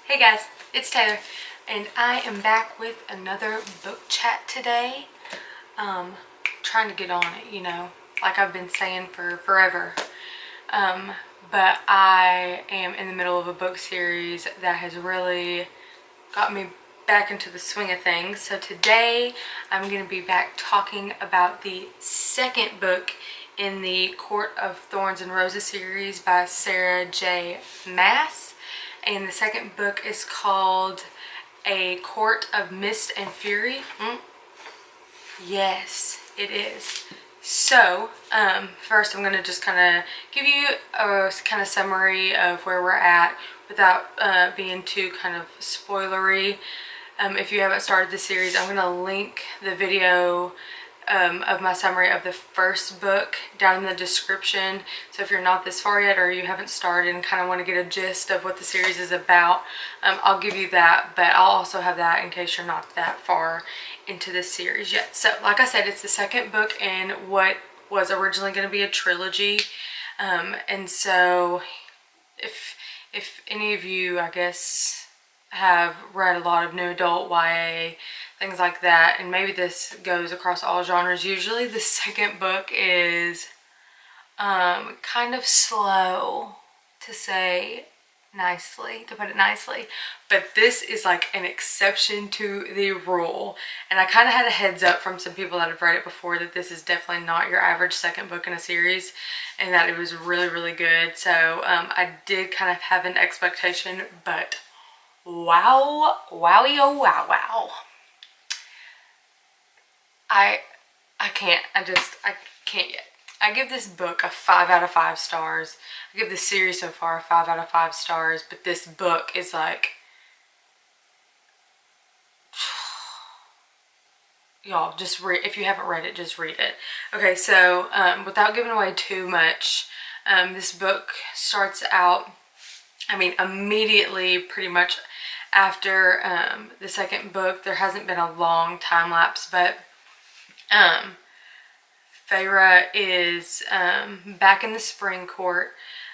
Hey guys, it's Taylor, and I am back with another book chat today. Trying to get on it, like I've been saying for forever. But I am in the middle of a book series that has really got me back into the swing of things. So today I'm going to be back talking about the second book in the Court of Thorns and Roses series by Sarah J. Maas. And the second book is called A Court of Mist and Fury. Yes, it is. So, first I'm going to just kind of give you a kind of summary of where we're at without being too kind of spoilery. If you haven't started the series, I'm going to link the video of my summary of the first book down in the description. So if you're not this far yet, or you haven't started and kind of want to get a gist of what the series is about, I'll give you that, but I'll also have that in case you're not that far into this series yet. So like I said, it's the second book in what was originally going to be a trilogy. And so if any of you, I guess, have read a lot of new adult YA, things like that, and maybe this goes across all genres, usually the second book is kind of slow, to say nicely, to put it nicely, but this is like an exception to the rule. And I kind of had a heads up from some people that have read it before that this is definitely not your average second book in a series, and that it was really good. So I did kind of have an expectation, but wow, wowie oh wow. I can't yet. I give this book a 5 out of 5 stars. I give the series so far a 5 out of 5 stars, but this book is like, y'all, just read. If you haven't read it, just read it. Okay, so without giving away too much, this book starts out, immediately, pretty much after the second book. There hasn't been a long time lapse, but Feyre is back in the Spring Court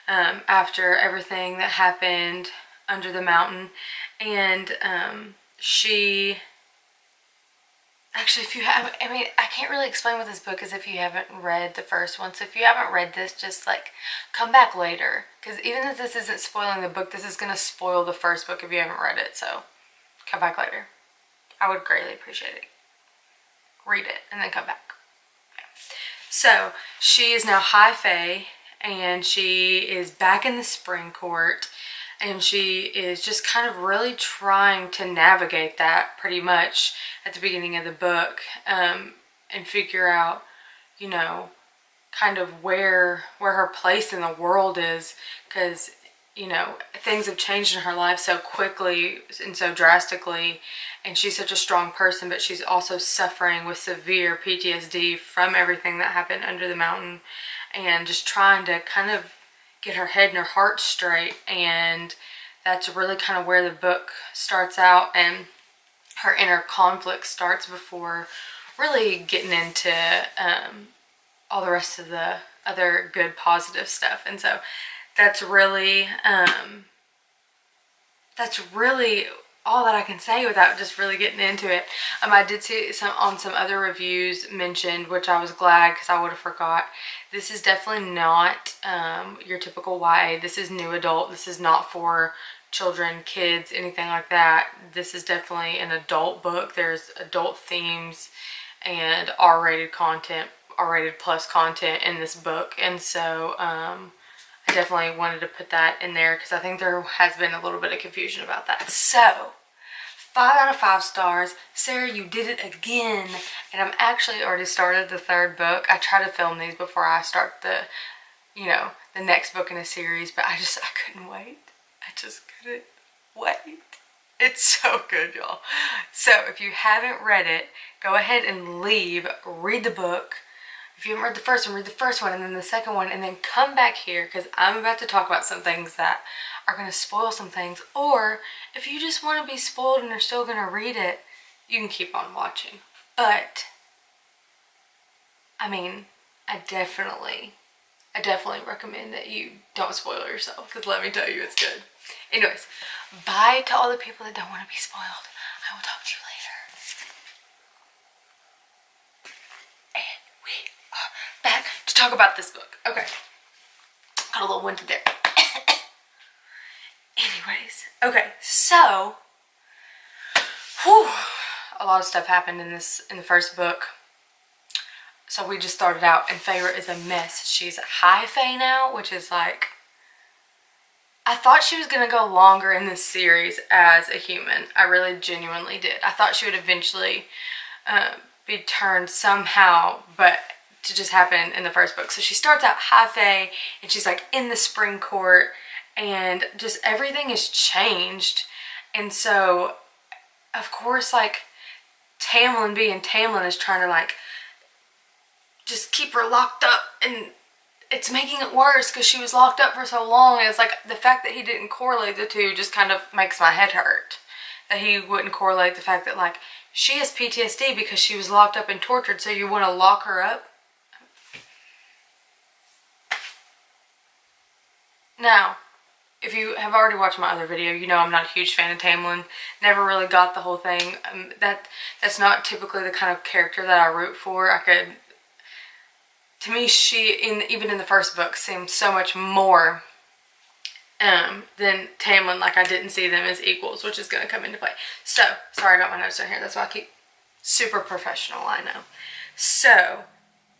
after everything that happened under the mountain, and she actually, if you haven't, I can't really explain what this book is if you haven't read the first one. So if you haven't read this, just like come back later, because even if this isn't spoiling the book, this is going to spoil the first book if you haven't read it. So come back later. I would greatly appreciate it. Read it and then come back. So she is now High Fae, and she is back in the Spring Court, and she is just kind of really trying to navigate that pretty much at the beginning of the book, and figure out, kind of where her place in the world is, because things have changed in her life so quickly and so drastically, and she's such a strong person, but she's also suffering with severe PTSD from everything that happened under the mountain, and just trying to kind of get her head and her heart straight. And that's really kind of where the book starts out, and her inner conflict starts before really getting into all the rest of the other good positive stuff. And so that's really all that I can say without just really getting into it. I did see some other reviews mentioned, which I was glad, because I would have forgot. This is definitely not your typical YA. This is new adult. This is not for children, kids, anything like that. This is definitely an adult book. There's adult themes and R-rated content, R-rated plus content in this book. And so I definitely wanted to put that in there, because I think there has been a little bit of confusion about that. So 5 out of 5 stars. Sarah, you did it again. And I'm actually already started the third book. I try to film these before I start the next book in a series, but I couldn't wait. I just couldn't wait. It's so good, y'all. So if you haven't read it, go ahead and leave, read the book. If you haven't read the first one, read the first one, and then the second one, and then come back here, because I'm about to talk about some things that are going to spoil some things. Or if you just want to be spoiled and you're still going to read it, you can keep on watching. But I definitely recommend that you don't spoil yourself, because let me tell you, it's good. Anyways, bye to all the people that don't want to be spoiled. I will talk to you later. And we are back to talk about this book. Okay. Got a little winded there. Anyways, okay, so whew, a lot of stuff happened in the first book. So we just started out, and Feyre is a mess. She's high Fae now, which is like, I thought she was gonna go longer in this series as a human. I really genuinely did. I thought she would eventually be turned somehow, but to just happen in the first book. So she starts out high Fae, and she's like in the spring court, and just everything has changed. And so of course, like, Tamlin being Tamlin is trying to like just keep her locked up, and it's making it worse because she was locked up for so long. And it's like the fact that he didn't correlate the two just kind of makes my head hurt, that he wouldn't correlate the fact that like she has PTSD because she was locked up and tortured, so you want to lock her up. Now, if you have already watched my other video, you know I'm not a huge fan of Tamlin. Never really got the whole thing. That's not typically the kind of character that I root for. To me, she, even in the first book, seemed so much more than Tamlin. Like, I didn't see them as equals, which is going to come into play. So, sorry, I got my notes down here. That's why I keep super professional, I know. So,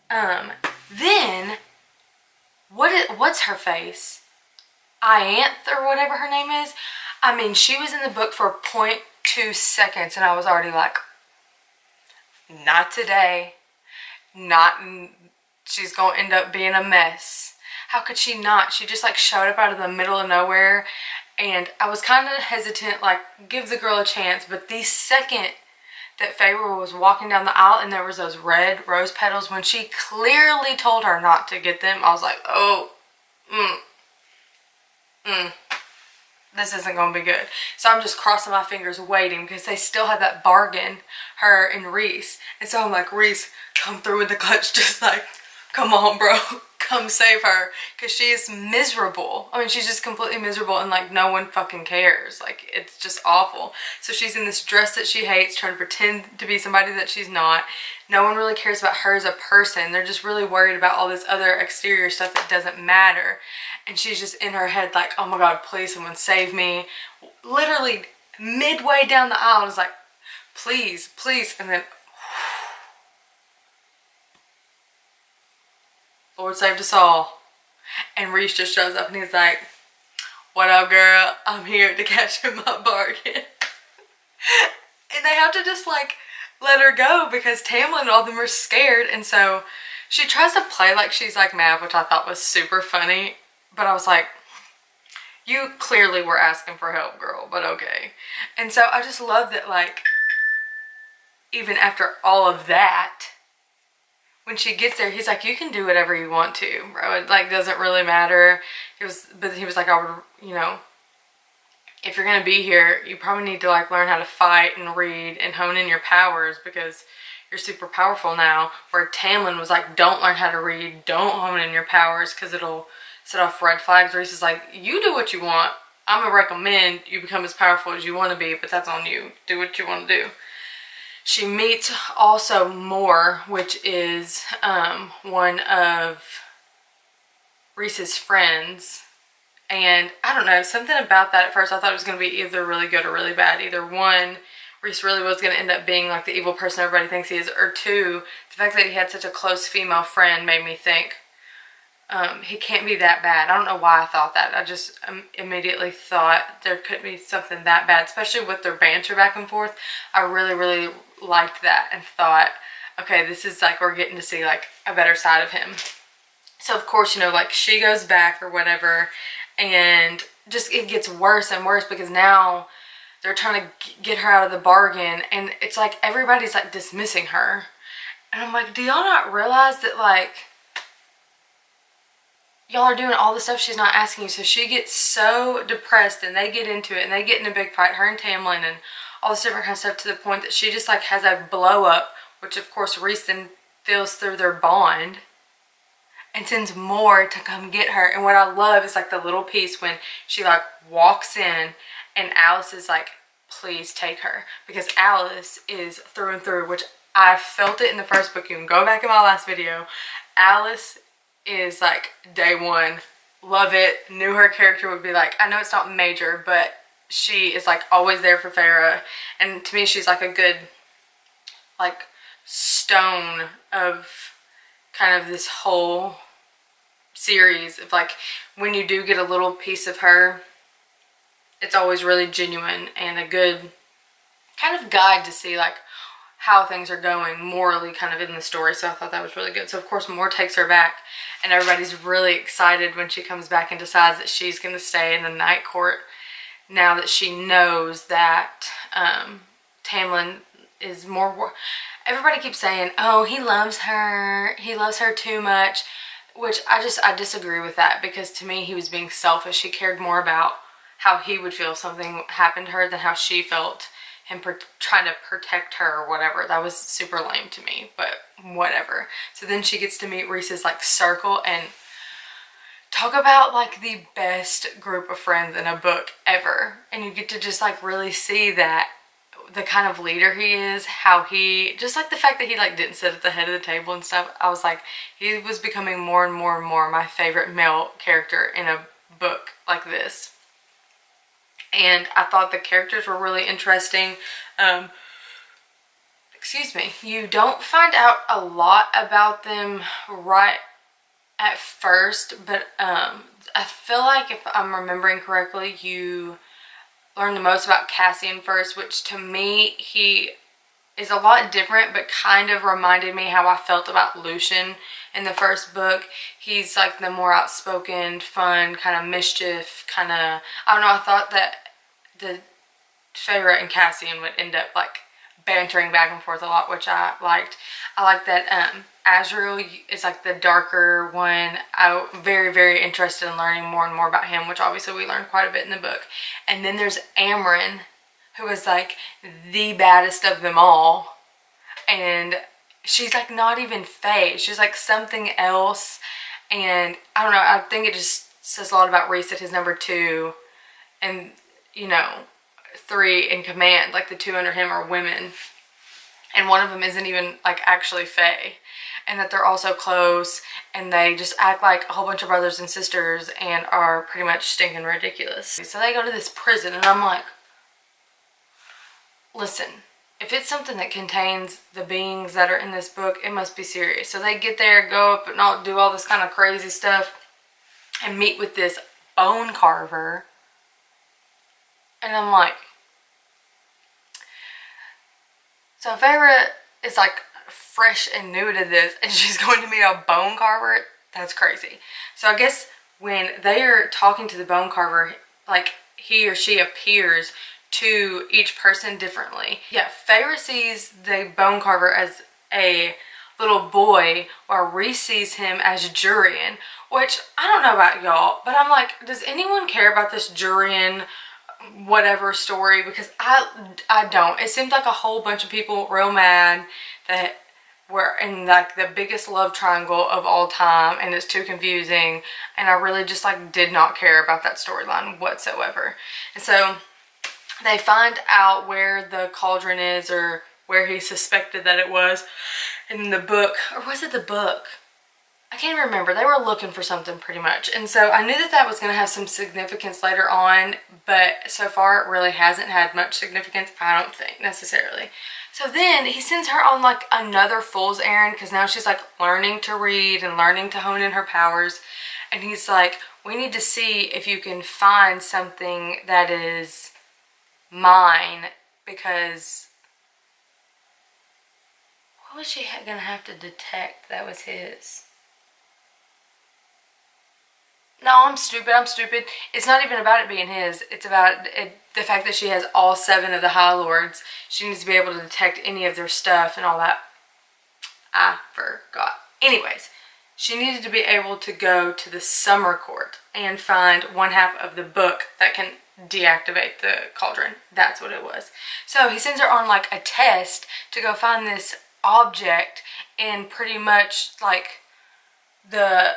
then, what's her face? Ianthe, or whatever her name is. I mean, she was in the book for 0.2 seconds, and I was already like, not today. She's gonna end up being a mess. How could she not? She just like showed up out of the middle of nowhere, and I was kind of hesitant, like, give the girl a chance. But the second that Feyre was walking down the aisle and there was those red rose petals, when she clearly told her not to get them, I was like, oh, this isn't gonna be good. So I'm just crossing my fingers waiting, because they still had that bargain, her and Rhys. And so I'm like, Rhys, come through with the clutch, just like, come on, bro, come save her, because she is miserable. I mean, she's just completely miserable, and like no one fucking cares. Like, it's just awful. So she's in this dress that she hates, trying to pretend to be somebody that she's not. No one really cares about her as a person. They're just really worried about all this other exterior stuff that doesn't matter. And she's just in her head like, oh my god, please someone save me. Literally midway down the aisle, is like, please, please. And then Lord saved us all. And Rhys just shows up and he's like, what up, girl? I'm here to catch you my bargain. And they have to just like let her go, because Tamlin and all of them are scared. And so she tries to play like she's like mad, which I thought was super funny. But I was like, you clearly were asking for help, girl, but okay. And so I just love that, like, even after all of that, when she gets there, he's like, you can do whatever you want to, bro. It, like, doesn't really matter. But he was like, I would, you know, if you're going to be here, you probably need to, like, learn how to fight and read and hone in your powers, because you're super powerful now. Where Tamlin was like, don't learn how to read, don't hone in your powers, because it'll set off red flags. Rhys is like, you do what you want. I'm gonna recommend you become as powerful as you want to be, but that's on you. Do what you want to do. She meets also Mor, which is one of Rhys's friends. And I don't know, something about that at first, I thought it was going to be either really good or really bad. Either one, Rhys really was going to end up being like the evil person everybody thinks he is, or two, the fact that he had such a close female friend made me think, he can't be that bad. I don't know why I thought that. I just immediately thought there couldn't be something that bad, especially with their banter back and forth. I really, really liked that and thought, okay, this is like, we're getting to see like a better side of him. So of course, you know, like she goes back or whatever, and just it gets worse and worse, because now they're trying to get her out of the bargain, and it's like everybody's like dismissing her. And I'm like, do y'all not realize that like y'all are doing all the stuff she's not asking you? So she gets so depressed, and they get into it, and they get in a big fight, her and Tamlin, and all this different kind of stuff, to the point that she just like has a blow up, which of course Rhys then feels through their bond and sends Mor to come get her. And what I love is like the little piece when she like walks in and Alice is like, please take her, because Alice is through and through, which I felt it in the first book. You can go back in my last video. Alice is like day one, love it, knew her character would be like, I know it's not major, but she is like always there for Feyre, and to me she's like a good like stone of kind of this whole series of like, when you do get a little piece of her, it's always really genuine and a good kind of guide to see like how things are going morally kind of in the story. So I thought that was really good. So of course Mor takes her back, and everybody's really excited when she comes back and decides that she's going to stay in the Night Court now that she knows that Tamlin is more... Everybody keeps saying, oh, he loves her too much, which I disagree with that, because to me he was being selfish. He cared more about how he would feel if something happened to her than how she felt him trying to protect her or whatever. That was super lame to me, but whatever. So then she gets to meet Rhys's like circle, and talk about like the best group of friends in a book ever. And you get to just like really see that the kind of leader he is, how he, just like the fact that he like didn't sit at the head of the table and stuff. I was like, he was becoming more and more and more my favorite male character in a book like this. And I thought the characters were really interesting. Excuse me. You don't find out a lot about them right at first, but I feel like if I'm remembering correctly, you learn the most about Cassian first, which to me, he is a lot different, but kind of reminded me how I felt about Lucien in the first book. He's like the more outspoken, fun, kind of mischief, kind of, I don't know, I thought that the Feyre and Cassian would end up like bantering back and forth a lot, which I liked. I like that Azriel is like the darker one. I'm very, very interested in learning more and more about him, which obviously we learned quite a bit in the book. And then there's Amren, who is like the baddest of them all. And she's like not even Fae. She's like something else. And I don't know, I think it just says a lot about Rhys at his number 2. And, you know, 3 in command, like the 2 under him are women, and one of them isn't even like actually Fae, and that they're also close, and they just act like a whole bunch of brothers and sisters and are pretty much stinking ridiculous. So they go to this prison, and I'm like, listen, if it's something that contains the beings that are in this book, it must be serious. So they get there, go up and all do all this kind of crazy stuff, and meet with this bone carver. And I'm like, so Feyre is like fresh and new to this, and she's going to meet a bone carver? That's crazy. So I guess when they are talking to the bone carver, like he or she appears to each person differently. Yeah, Feyre sees the bone carver as a little boy, while Rhys sees him as Jurian, which I don't know about y'all, but I'm like, does anyone care about this Jurian whatever story? Because I don't. It seemed like a whole bunch of people real mad that we're in like the biggest love triangle of all time, and it's too confusing, and I really just like did not care about that storyline whatsoever. And so they find out where the cauldron is, or where he suspected that it was in the book, or was it the book? I can't remember. They were looking for something pretty much. And so I knew that that was going to have some significance later on, but so far it really hasn't had much significance, I don't think, necessarily. So then he sends her on like another fool's errand, because now she's like learning to read and learning to hone in her powers. And he's like, we need to see if you can find something that is mine, because what was she going to have to detect that was his? No, I'm stupid. It's not even about it being his. It's about the fact that she has all 7 of the High Lords. She needs to be able to detect any of their stuff and all that. I forgot. Anyways, she needed to be able to go to the Summer Court and find 1/2 of the book that can deactivate the cauldron. That's what it was. So he sends her on like a test to go find this object, and pretty much like the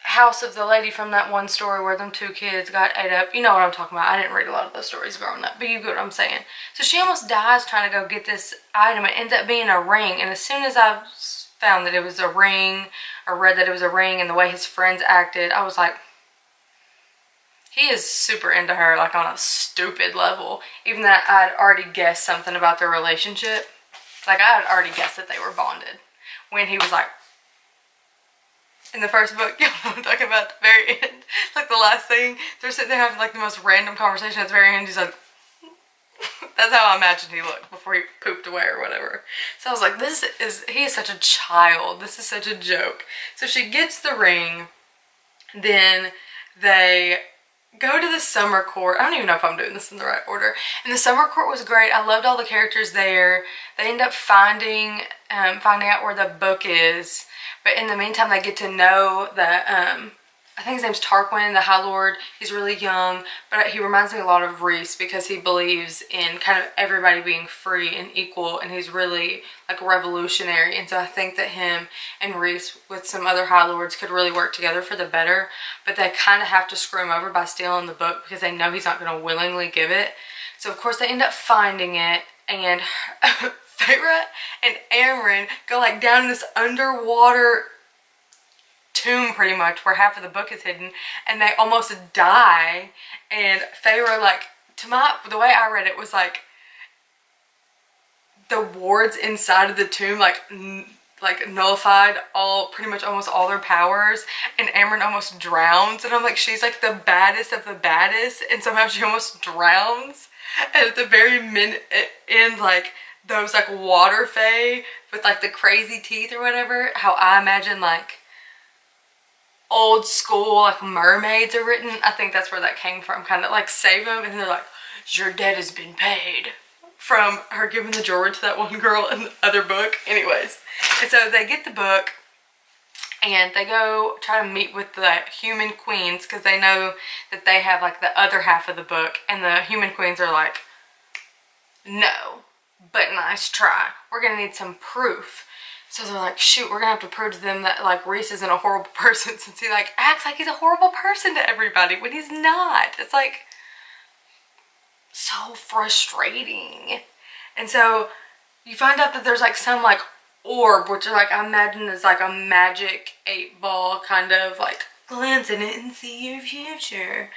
house of the lady from that one story where them 2 kids got ate up. You know what I'm talking about. I didn't read a lot of those stories growing up, but you get what I'm saying. So she almost dies trying to go get this item. It ends up being a ring, and as soon as I found that it was a ring, or read that it was a ring, and the way his friends acted, I was like, he is super into her, like on a stupid level. Even that I'd already guessed something about their relationship. Like, I had already guessed that they were bonded. When he was like, in the first book, you know what I'm talking about, at the very end, like the last thing, they're sitting there having like the most random conversation at the very end. He's like, that's how I imagined he looked before he pooped away or whatever. So I was like, he is such a child. This is such a joke. So she gets the ring, then they go to the summer court. I don't even know if I'm doing this in the right order. And the summer court was great. I loved all the characters there. They end up finding out where the book is. But in the meantime, they get to know the, I think his name's Tarquin, the High Lord. He's really young, but he reminds me a lot of Rhys because he believes in kind of everybody being free and equal, and he's really like revolutionary. And so I think that him and Rhys with some other High Lords could really work together for the better, but they kind of have to screw him over by stealing the book because they know he's not going to willingly give it. So of course they end up finding it, and Feyre and Amren go like down in this underwater tomb pretty much where half of the book is hidden, and they almost die. And Feyre, like, the way I read it was like the wards inside of the tomb like nullified pretty much almost all their powers, and Amren almost drowns, and I'm like, she's like the baddest of the baddest, and somehow she almost drowns. And at the very end, like those like water fae with like the crazy teeth or whatever, how I imagine like old school like mermaids are written. I think that's where that came from, kind of like save them, and they're like, your debt has been paid, from her giving the jewelry to that one girl in the other book. Anyways, and so they get the book and they go try to meet with the human queens because they know that they have like the other half of the book, and the human queens are like, no, but nice try, we're gonna need some proof. So they're like, shoot, we're gonna have to prove to them that like Rhys isn't a horrible person, since he like acts like he's a horrible person to everybody when he's not. It's like so frustrating. And so you find out that there's like some like orb, which is like, I imagine is like a magic 8-ball kind of like glance in it and see your future.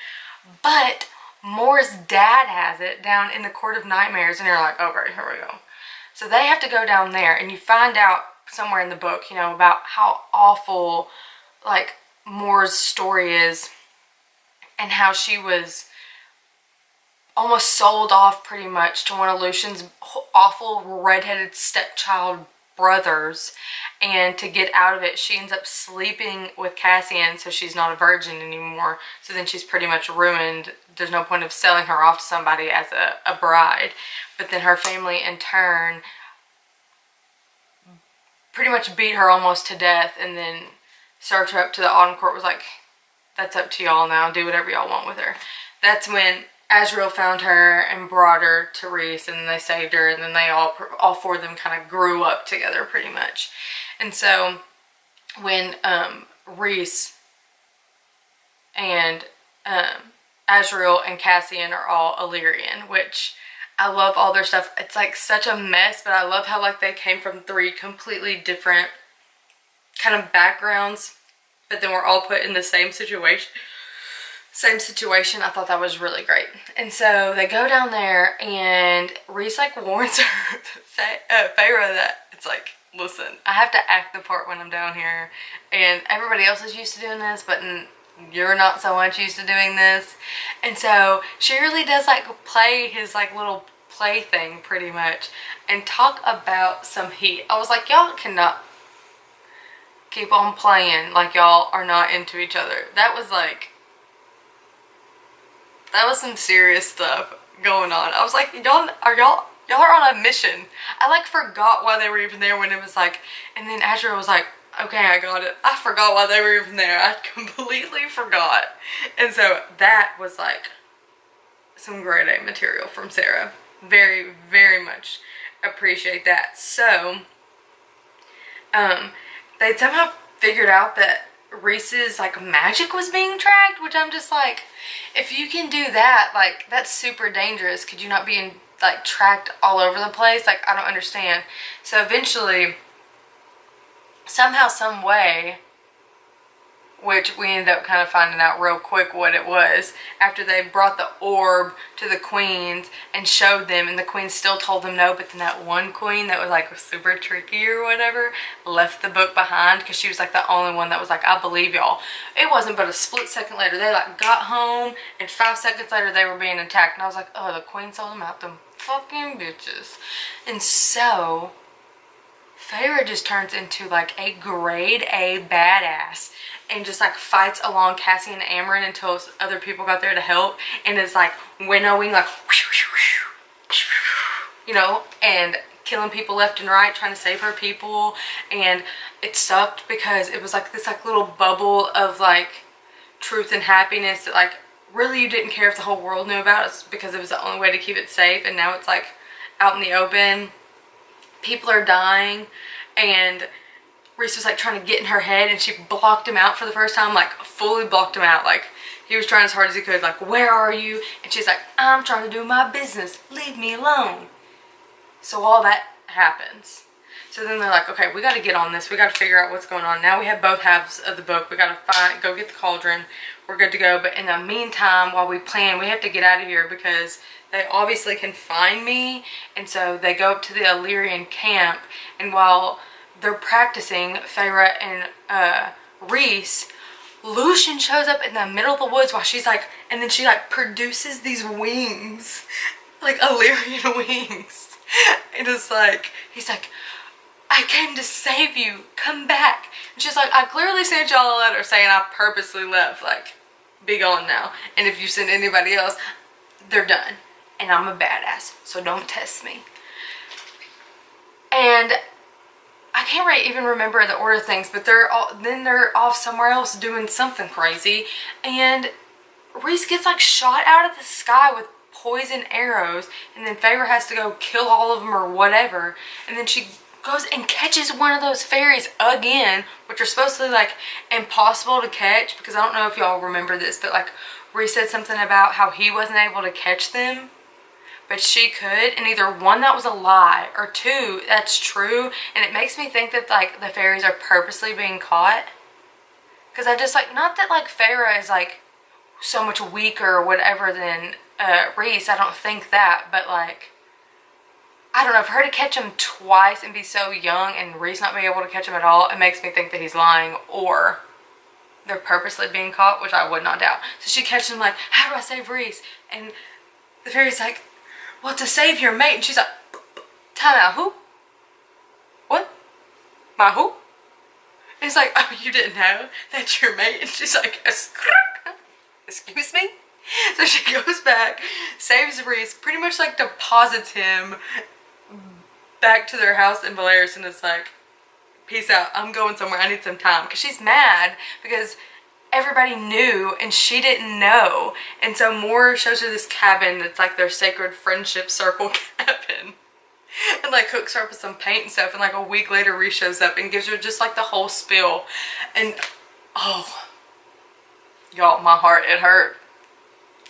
But Mor's dad has it down in the Court of Nightmares, and you're like, okay, here we go. So they have to go down there, and you find out somewhere in the book, you know, about how awful like Mor's story is, and how she was almost sold off pretty much to one of Lucian's awful redheaded stepchild brothers, and to get out of it she ends up sleeping with Cassian, so she's not a virgin anymore. So then she's pretty much ruined. There's no point of selling her off to somebody as a bride. But then her family in turn pretty much beat her almost to death, and then served her up to the Autumn Court, was like, that's up to y'all now, do whatever y'all want with her. That's when Azriel found her and brought her to Rhys, and they saved her, and then they all 4 of them kind of grew up together pretty much. And so when Rhys and Azriel and Cassian are all Illyrian, which I love all their stuff. It's like such a mess, but I love how like they came from 3 completely different kind of backgrounds, but then we're all put in the same situation. I thought that was really great. And so they go down there, and Rhys like warns her, Feyre, that it's like, listen, I have to act the part when I'm down here, and everybody else is used to doing this, but you're not so much used to doing this. And so she really does like play his like little play thing pretty much, and talk about some heat. I was like, y'all cannot keep on playing like y'all are not into each other. That was some serious stuff going on. I was like, y'all are on a mission. I like forgot why they were even there when it was like, and then Azriel was like, okay, I got it. I forgot why they were even there. I completely forgot. And so that was like some grade A material from Sarah. Very, very much appreciate that. So, they somehow figured out that Reese's like magic was being tracked, which I'm just like, if you can do that, like that's super dangerous. Could you not be in, like tracked all over the place? Like I don't understand. So eventually, somehow, some way, which we ended up kind of finding out real quick what it was after they brought the orb to the queens and showed them, and the queens still told them no, but then that one queen that was like super tricky or whatever left the book behind because she was like the only one that was like, I believe y'all. It wasn't but a split second later they like got home, and 5 seconds later they were being attacked, and I was like, oh, the queen sold them out, them fucking bitches. And so Feyre just turns into like a grade A badass and just like fights along Cassie and Amren until other people got there to help, and is like winnowing like, you know, and killing people left and right trying to save her people. And it sucked because it was like this like little bubble of like truth and happiness that like really you didn't care if the whole world knew about it because it was the only way to keep it safe, and now it's like out in the open. People are dying, and Rhys was like trying to get in her head, and she blocked him out for the first time, like fully blocked him out. Like he was trying as hard as he could, like, where are you? And she's like, I'm trying to do my business, leave me alone. So all that happens. So then they're like, okay, we got to get on this, we got to figure out what's going on. Now we have both halves of the book, we got to go get the cauldron, we're good to go. But in the meantime, while we plan, we have to get out of here because they obviously can find me. And so they go up to the Illyrian camp, and while they're practicing, Feyre and Rhys, Lucien shows up in the middle of the woods while she's like, and then she like produces these wings, like Illyrian wings. And it's like, he's like, I came to save you, come back. And she's like, I clearly sent y'all a letter saying I purposely left, like, be gone now. And if you send anybody else, they're done. And I'm a badass, so don't test me. And I can't really even remember the order of things, but they're off somewhere else doing something crazy, and Rhys gets like shot out of the sky with poison arrows, and then Feyre has to go kill all of them or whatever, and then she goes and catches one of those fairies again, which are supposed to be like impossible to catch, because I don't know if y'all remember this, but like Rhys said something about how he wasn't able to catch them, but she could, and either one, that was a lie, or two, that's true. And it makes me think that like the fairies are purposely being caught, because I just like, not that like Feyre is like so much weaker or whatever than Rhys, I don't think that, but like, I don't know, for her to catch him twice and be so young and Rhys not being able to catch him at all, it makes me think that he's lying, or they're purposely being caught, which I would not doubt. So she catches him like, how do I save Rhys? And the fairy's like, well, to save your mate. And she's like, time out, who? What? My who? And he's like, oh, you didn't know that's your mate? And she's like, excuse me? So she goes back, saves Rhys, pretty much like deposits him back to their house in Velaris, and it's like, peace out, I'm going somewhere, I need some time. Because she's mad because everybody knew and she didn't know. And so Mor shows her this cabin that's like their sacred friendship circle cabin, and like hooks her up with some paint and stuff, and like a week later Rhys shows up and gives her just like the whole spiel. And oh y'all, my heart, it hurt.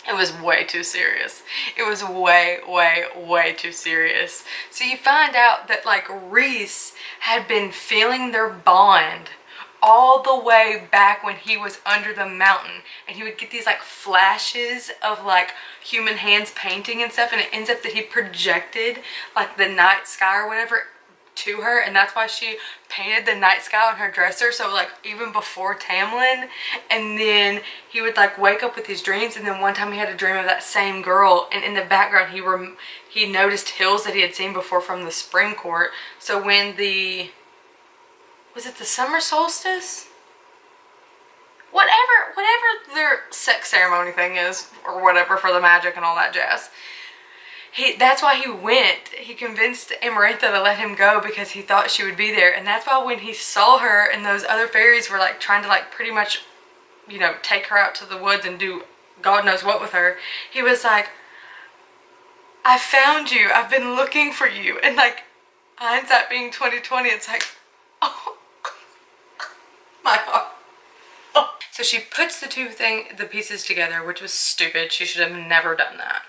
It was way too serious. It was way too serious. So you find out that like Rhys had been feeling their bond all the way back when he was under the mountain, and he would get these like flashes of like human hands painting and stuff, and it ends up that he projected like the night sky or whatever to her, and that's why she painted the night sky on her dresser. So like even before Tamlin, and then he would like wake up with these dreams, and then one time he had a dream of that same girl, and in the background he noticed hills that he had seen before from the spring court. So when was it the summer solstice? Whatever their sex ceremony thing is, or whatever, for the magic and all that jazz. That's why he went. He convinced Amarantha to let him go because he thought she would be there. And that's why when he saw her and those other fairies were like trying to like pretty much, you know, take her out to the woods and do God knows what with her, he was like, I found you. I've been looking for you. And like, hindsight being 2020, it's like, oh, my heart. So she puts the pieces together, which was stupid. She should have never done that.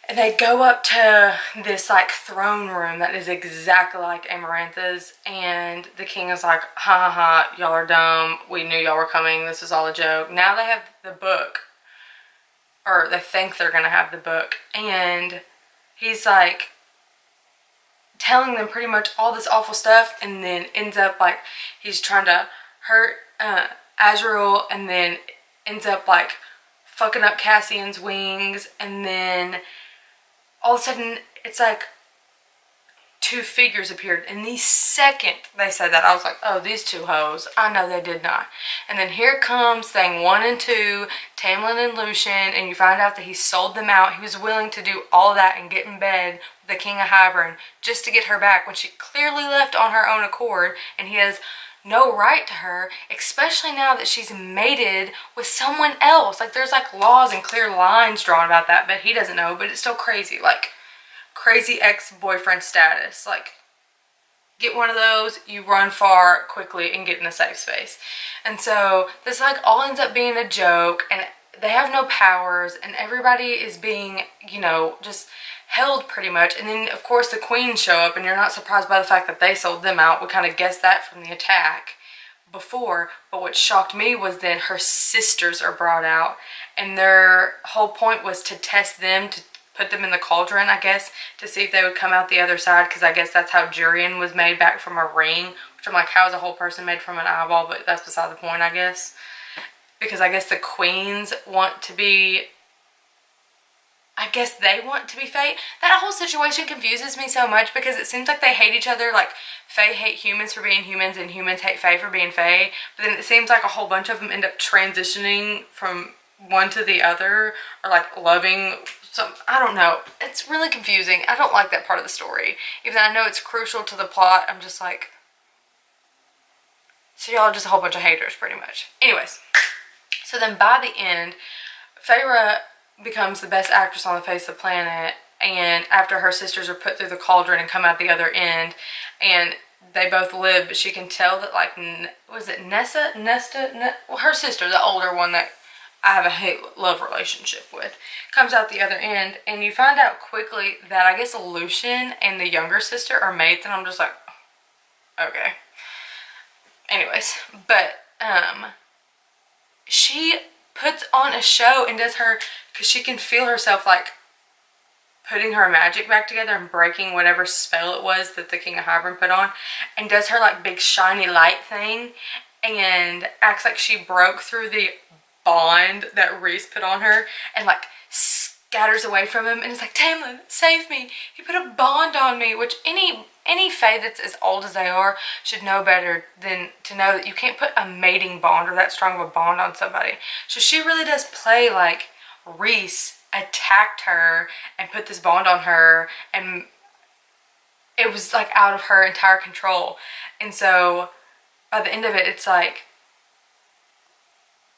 And they go up to this like throne room that is exactly like Amarantha's, and the king is like, ha ha ha, y'all are dumb. We knew y'all were coming. This was all a joke. Now they have the book, or they think they're gonna have the book, and he's like telling them pretty much all this awful stuff, and then ends up like he's trying to hurt Azriel, and then ends up like fucking up Cassian's wings, and then all of a sudden it's like two figures appeared. And the second they said that, I was like, oh, these two hoes, I know they did not. And then here comes thing 1 and 2, Tamlin and Lucien, and you find out that he sold them out. He was willing to do all of that and get in bed with the King of Hybern just to get her back when she clearly left on her own accord, and he has no right to her, especially now that she's mated with someone else. Like, there's like laws and clear lines drawn about that, but he doesn't know. But it's still crazy, like crazy ex-boyfriend status. Like, get one of those, you run far quickly and get in a safe space. And so this like all ends up being a joke, and they have no powers, and everybody is being, you know, just held pretty much. And then of course the queens show up, and you're not surprised by the fact that they sold them out. We kind of guessed that from the attack before, but what shocked me was then her sisters are brought out, and their whole point was to test them, to put them in the cauldron, I guess, to see if they would come out the other side, because I guess that's how Jurian was made back from a ring, which I'm like, how is a whole person made from an eyeball? But that's beside the point, I guess, because I guess the queens want to be, I guess they want to be Fae. That whole situation confuses me so much, because it seems like they hate each other. Like, Fae hate humans for being humans, and humans hate Fae for being Fae. But then it seems like a whole bunch of them end up transitioning from one to the other, or like loving some, I don't know. It's really confusing. I don't like that part of the story. Even though I know it's crucial to the plot, I'm just like, so y'all are just a whole bunch of haters, pretty much. Anyways, so then by the end, Feyre becomes the best actress on the face of the planet, and after her sisters are put through the cauldron and come out the other end, and they both live, but she can tell that, like, was it Nesta? Well, her sister, the older one that I have a hate-love relationship with, comes out the other end, and you find out quickly that I guess Lucien and the younger sister are mates, and I'm just like, okay. Anyways, but she puts on a show and does her, because she can feel herself like putting her magic back together and breaking whatever spell it was that the King of Hybern put on, and does her like big shiny light thing, and acts like she broke through the bond that Rhys put on her, and like scatters away from him, and is like, Tamlin, save me, he put a bond on me. Which any Fae that's as old as they are should know better than to know that you can't put a mating bond or that strong of a bond on somebody. So she really does play like Rhys attacked her and put this bond on her, and it was like out of her entire control. And so by the end of it, it's like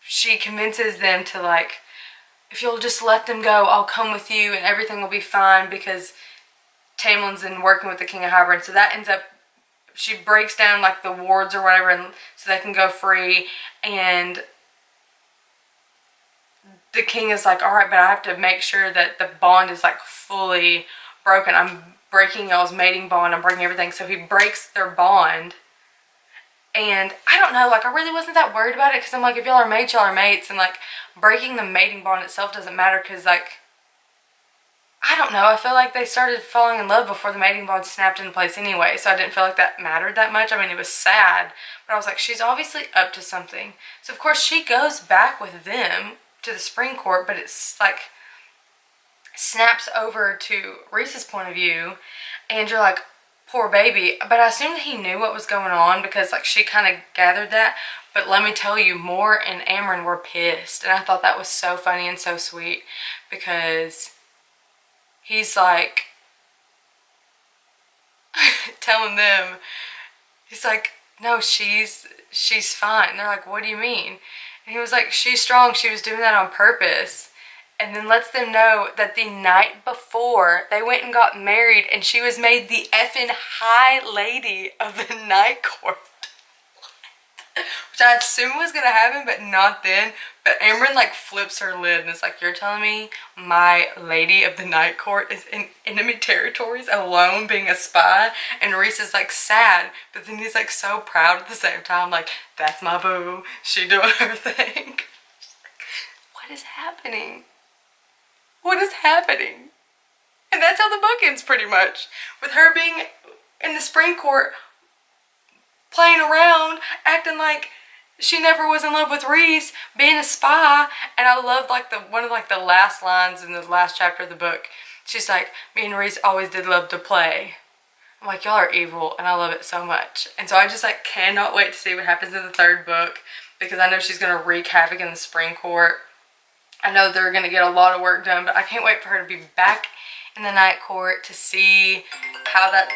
she convinces them to, like, if you'll just let them go, I'll come with you and everything will be fine, because Tamlin's in working with the King of Hybern. So that ends up, she breaks down like the wards or whatever, and so they can go free. And the king is like, all right, but I have to make sure that the bond is like fully broken. I'm breaking y'all's mating bond. I'm breaking everything. So he breaks their bond. And I don't know, like, I really wasn't that worried about it, because I'm like, if y'all are mates, y'all are mates. And like, breaking the mating bond itself doesn't matter, because like, I don't know, I feel like they started falling in love before the mating bond snapped into place anyway, so I didn't feel like that mattered that much. I mean, it was sad, but I was like, she's obviously up to something. So of course she goes back with them to the Spring Court, but it's like snaps over to Rhys's point of view, and you're like, poor baby. But I assumed that he knew what was going on, because like she kind of gathered that. But let me tell you, Mor and Amren were pissed, and I thought that was so funny and so sweet, because he's like telling them, he's like, no, she's fine. And they're like, what do you mean? And he was like, she's strong, she was doing that on purpose. And then lets them know that the night before they went and got married, and she was made the effing High Lady of the Night Court. which I assume was gonna happen, but not then. But Amren like flips her lid and is like, "You're telling me my lady of the night court is in enemy territories alone being a spy?" And Reese is like sad, but then he's like so proud at the same time, like, "That's my boo, she doing her thing." What is happening? What is happening? And that's how the book ends pretty much, with her being in the spring court playing around, acting like she never was in love with Reese, being a spy. And I loved like one of like the last lines in the last chapter of the book. She's like, "Me and Reese always did love to play." I'm like, y'all are evil, and I love it so much. And so I just like cannot wait to see what happens in the third book, because I know she's gonna wreak havoc in the spring court. I know they're gonna get a lot of work done, but I can't wait for her to be back in the night court to see how that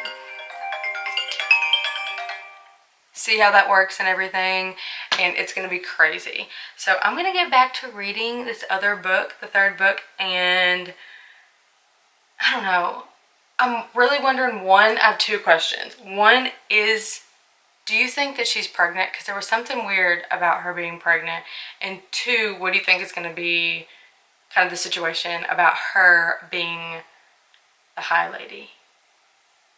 works and everything, and it's gonna be crazy. So I'm gonna get back to reading this other book, the third book, and I don't know. I'm really wondering, one, I have two questions. One is, do you think that she's pregnant? Because there was something weird about her being pregnant. And two, what do you think is going to be kind of the situation about her being the High Lady?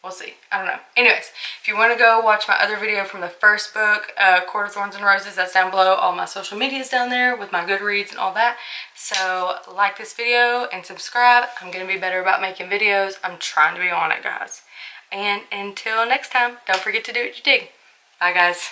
We'll see. I don't know. Anyways, if you want to go watch my other video from the first book, Court of Thorns and Roses, that's down below. All my social media is down there with my Goodreads and all that. So like this video and subscribe. I'm going to be better about making videos. I'm trying to be on it, guys. And until next time, don't forget to do what you dig. Bye, guys.